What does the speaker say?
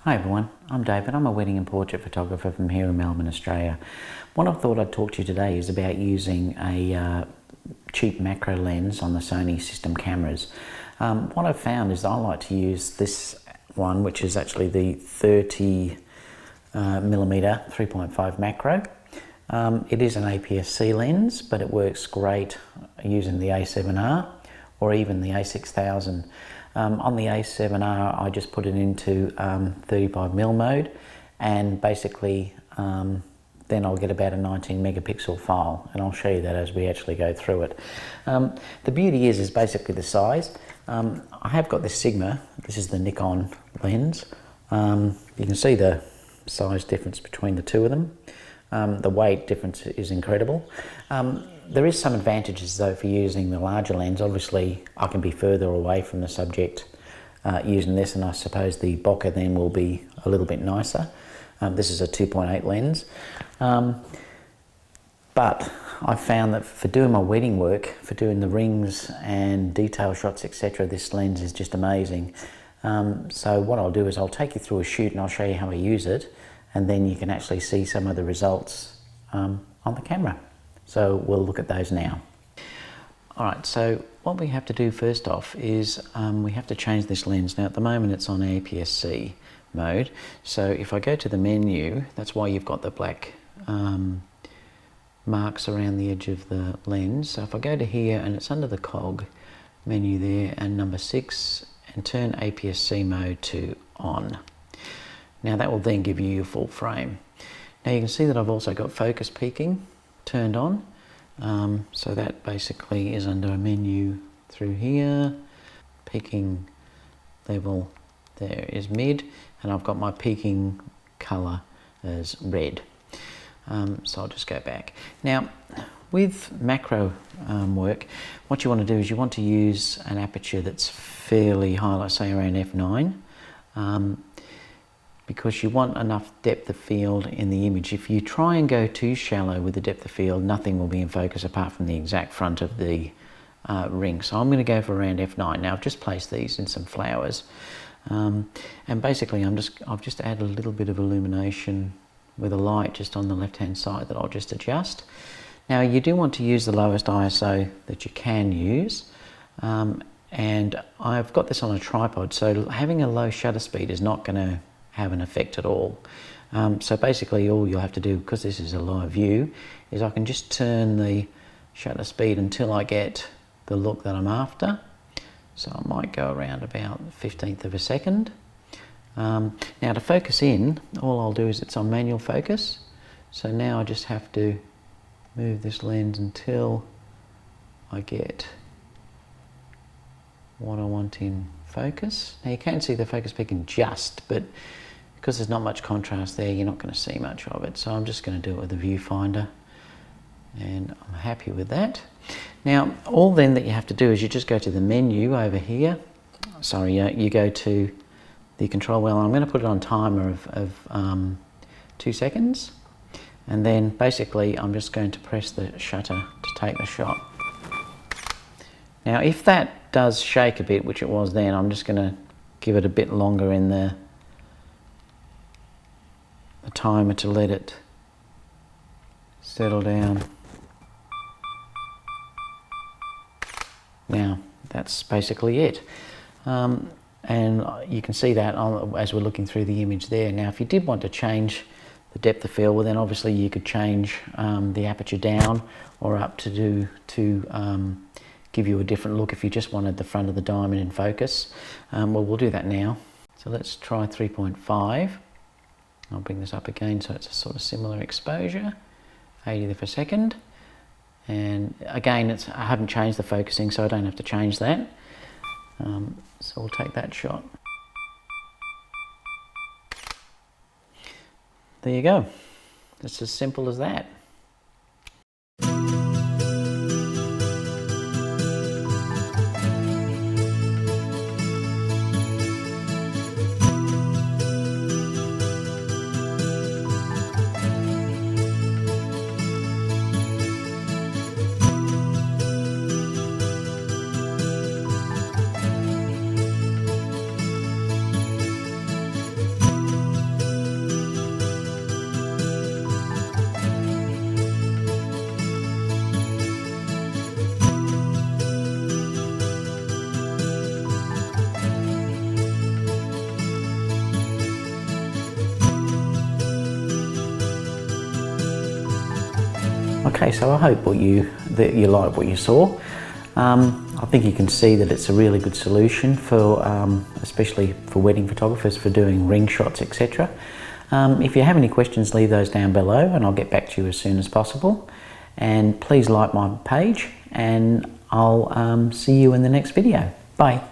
Hi everyone, I'm David. I'm a wedding and portrait photographer from here in Melbourne, Australia. What I thought I'd talk to you today is about using a cheap macro lens on the Sony system cameras. What I've found is I like to use this one, which is actually the 30mm 3.5 macro. It is an APS-C lens, but it works great using the A7R or even the A6000. On the A7R, I just put it into 35mm mode, and basically then I'll get about a 19 megapixel file, and I'll show you that as we actually go through it. The beauty is basically the size. I have got this Sigma. This is the Nikon lens. You can see the size difference between the two of them. The weight difference is incredible. There is some advantages though for using the larger lens. Obviously I can be further away from the subject using this, and I suppose the bokeh then will be a little bit nicer. This is a 2.8 lens. But I've found that for doing my wedding work, for doing the rings and detail shots, etc., this lens is just amazing. So what I'll do is I'll take you through a shoot and I'll show you how I use it, and then you can actually see some of the results on the camera. So we'll look at those now. Alright, so what we have to do first off is we have to change this lens. Now at the moment it's on APS-C mode, so if I go to the menu, that's why you've got the black marks around the edge of the lens. So if I go to here and it's under the cog menu there and number 6 and turn APS-C mode to on. Now that will then give you your full frame. Now you can see that I've also got focus peaking turned on. So that basically is under a menu through here. Peaking level there is mid, and I've got my peaking color as red. So I'll just go back. Now with macro work, what you want to do is you want to use an aperture that's fairly high, let's say around f9. Because you want enough depth of field in the image. If you try and go too shallow with the depth of field, nothing will be in focus apart from the exact front of the ring. So I'm going to go for around f9. Now I've just placed these in some flowers, and basically I've just added a little bit of illumination with a light just on the left hand side that I'll just adjust. Now you do want to use the lowest ISO that you can use, and I've got this on a tripod, so having a low shutter speed is not going to have an effect at all. So basically all you'll have to do, because this is a live view, is I can just turn the shutter speed until I get the look that I'm after. So I might go around about 1/15 of a second. Now to focus in, all I'll do is it's on manual focus. So now I just have to move this lens until I get what I want in focus. Now you can see the focus peaking just, but because there's not much contrast there, you're not going to see much of it. So I'm just going to do it with the viewfinder, and I'm happy with that. Now all then that you have to do is you just go to the menu over here. Sorry, you go to the control wheel. I'm going to put it on timer of 2 seconds, and then basically I'm just going to press the shutter to take the shot. Now if that does shake a bit, which it was then, I'm just going to give it a bit longer in the timer to let it settle down. Now that's basically it, and you can see that as we're looking through the image there. Now if you did want to change the depth of field, well then obviously you could change the aperture down or up to give you a different look if you just wanted the front of the diamond in focus. Well, we'll do that now. So let's try 3.5. I'll bring this up again so it's a sort of similar exposure, 80th of a second. And again, I haven't changed the focusing, so I don't have to change that. So we'll take that shot. There you go. It's as simple as that. Okay, so I hope that you like what you saw. I think you can see that it's a really good solution for, especially for wedding photographers, for doing ring shots, etc. If you have any questions, leave those down below and I'll get back to you as soon as possible. And please like my page, and I'll see you in the next video. Bye.